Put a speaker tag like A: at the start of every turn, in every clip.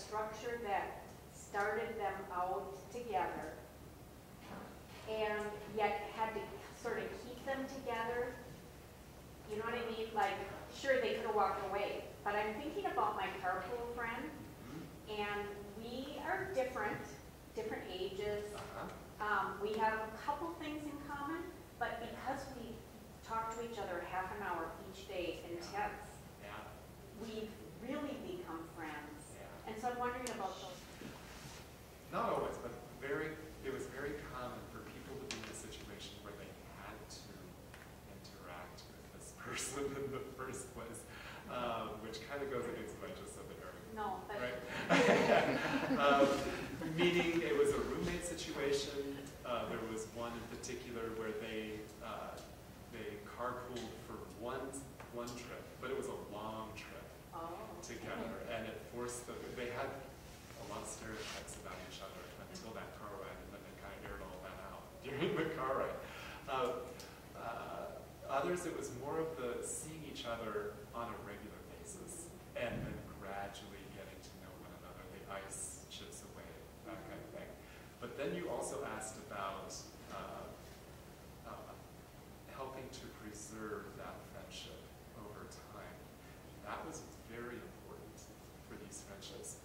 A: structure that started them out together and yet had to sort of keep them together. You know what I mean? Like, sure, they could have walked away, but I'm thinking about my carpool friend, and we are different ages. We have a couple things in common, but because we talk to each other half an hour each day, intense, we've really become friends. And so I'm wondering about those.
B: Not always, but it was very common for people to be in a situation where they had to interact with this person in the first place, which kind of goes against what I just said there.
A: No, but
B: right? Meaning it was a roommate situation. There was one in particular where they carpooled for one trip, but it was a long trip together, and it forced them. They had a lot of stereotypes about each other until that car ride, and then they kind of aired all that out during the car ride. Others, it was more of the seeing each other on a regular basis, and then gradually getting to know one another. The ice chips away, that kind of thing. But then you also asked about helping to preserve that friendship over time. That was very important for these friendships.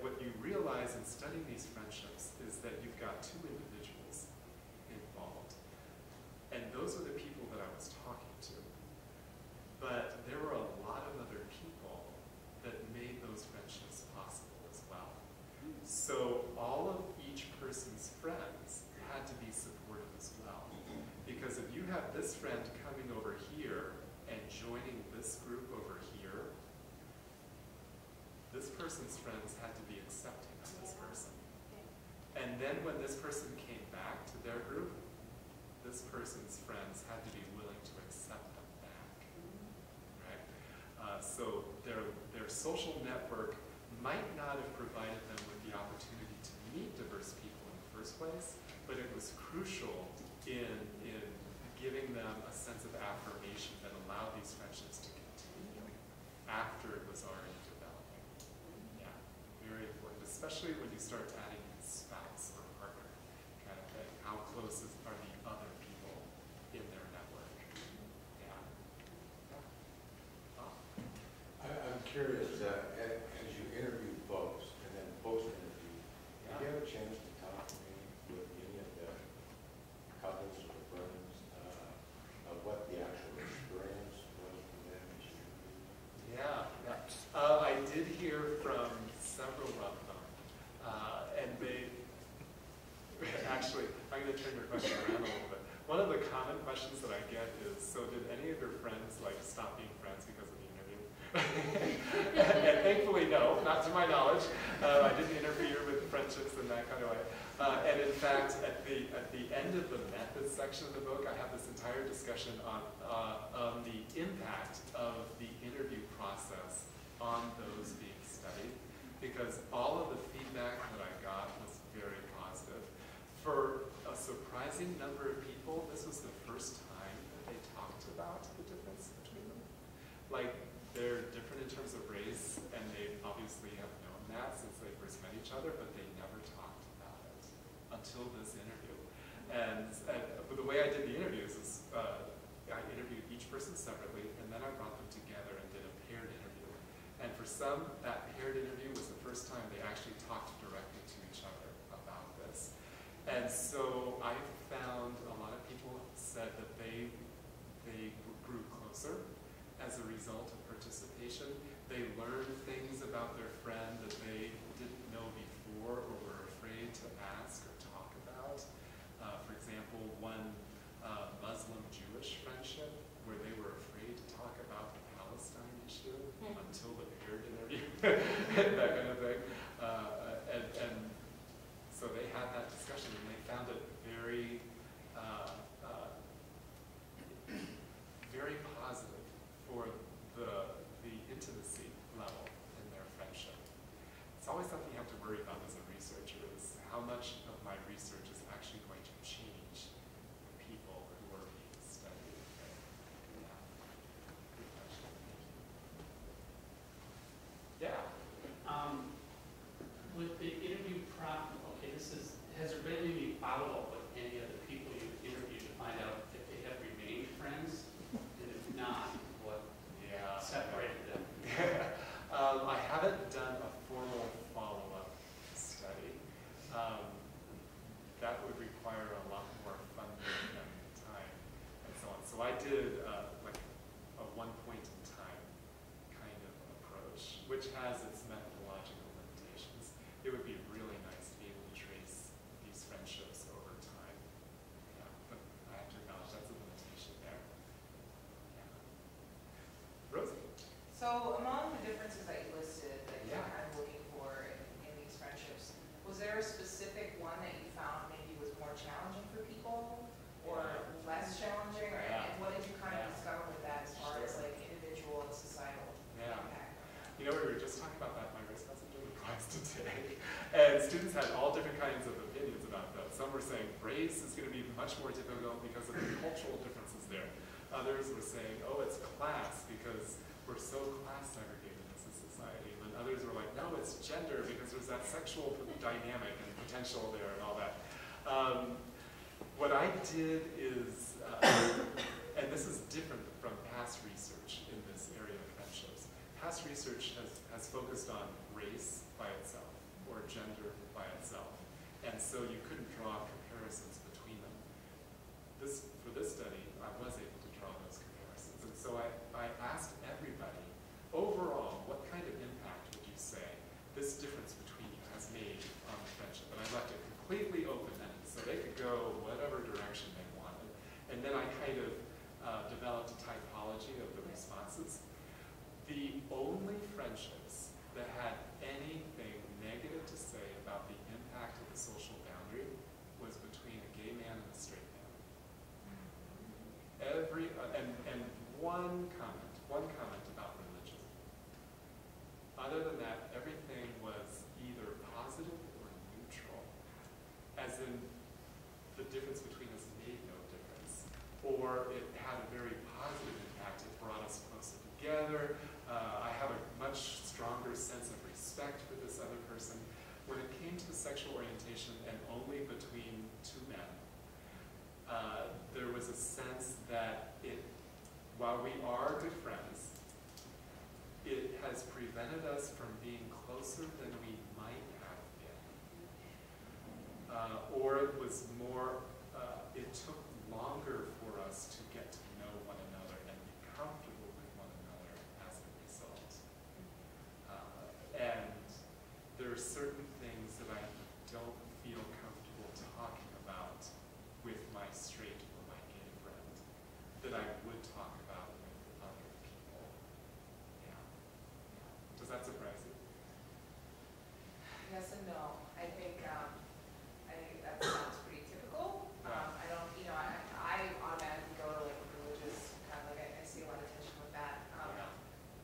B: What you realize in studying these friendships is that you've got two individuals involved. And those are the people that I was talking to. But there were a lot of other people that made those friendships possible as well. So all of each person's friends had to be supportive as well. Because if you have this friend coming over here and joining this group over here, this person's friends had to be accepting of this person. And then when this person came back to their group, this person's friends had to be willing to accept them back. Right? So their social network might not have provided them with the opportunity to meet diverse people in the first place, but it was crucial in giving them a sense of affirmation that allowed these friendships to continue after it was already developing. Yeah, very important, especially when you start adding spouse or partner kind of thing. How close are the other people in their network? Yeah.
C: I'm curious, as you interview folks and then post-interview, did you have a chance to talk to me with any of the couples or friends of what the actual experience was for them as you interviewed them?
B: Yeah. I did hear from several of them, and they actually, I'm going to turn your question around a little bit. One of the common questions that I get is, so did any of your friends stop being friends because of the interview? And thankfully, no, not to my knowledge. I didn't interfere with friendships in that kind of way. And in fact, at the end of the methods section of the book, I have this entire discussion on the impact of the interview process on those being studied, because all of the feedback that I got was very positive. For a surprising number of people, this was the first time that they talked about the difference between them. Like, they're different in terms of race, and they obviously have known that since they first met each other, but they never talked about it until this interview. And the way I did the interviews is I interviewed each person separately, and then I brought them together and did a paired interview. And for some, that paired interview was the first time they actually talked directly to each other about this. And so I found a lot of people said that they grew closer as a result of participation. They learned things about their friend that they didn't know before or were afraid to ask or talk about. For example, one Muslim-Jewish friendship where they were afraid to talk about the Palestine issue until the paired interview, that kind of thing. And so they had that discussion, and they found it very, very positive for the intimacy level in their friendship. It's always something you have to worry about as a researcher, is how much of my research is actually going to change the people who are being studied. Yeah. Good question. Yeah. You know, we were just talking about that in my race message in the prize today. And students had all different kinds of opinions about that. Some were saying race is going to be much more difficult because of the cultural differences there. Others were saying, oh, it's class because we're so class segregated as a society. And others were like, no, it's gender because there's that sexual dynamic and potential there and all that. What I did is, and this is different from past research in this area of friendships. Past research has focused on race by itself or gender by itself. And so you couldn't draw comparisons between them. For this study, I was able to draw those comparisons. And so I asked everybody, overall, what kind of impact would you say this difference between you has made on the friendship? And I left it completely open-ended, so they could go whatever direction they wanted. And then I kind of developed a typology of the responses. The only friendships that had anything negative to say about the impact of the social boundary was between a gay man and a straight man. And one comment about religion. Other than that, everything was either positive or neutral, as in the difference between us made no difference, or it had a very positive impact. It brought us closer together. I have a much stronger sense of respect for this other person. When it came to the sexual orientation and only between two men, there was a sense that while we are good friends, it has prevented us from being closer than we might have been. Or it was more, it took longer for us to get to know one another and be comfortable with one another as a result. And there are certain things that I don't feel comfortable talking about with my straight or my gay friend that I would talk about with other people. Yeah. Does that surprise you?
D: Yes and no. I think that sounds pretty typical. I don't, I automatically go to like religious kind of like I see a lot of tension with that.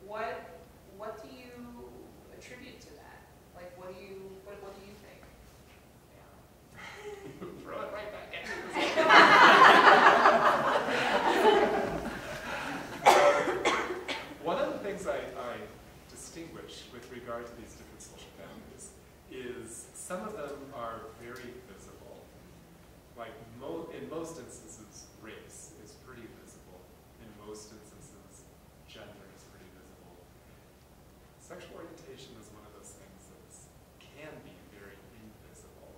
D: What do you attribute to that? Like, what do you think? Yeah.
B: Throw it right back at you. One of the things I distinguish with regard to these different social boundaries is some of them are very visible. Like in most instances, race is pretty visible. In most instances, gender is pretty visible. Sexual orientation is one of those things that can be very invisible,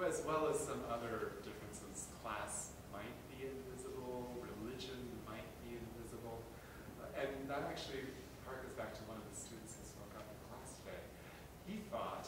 B: as well as some other differences. Class might be invisible, religion might be invisible, and that actually harkens back to one of the students who spoke up in class today. He thought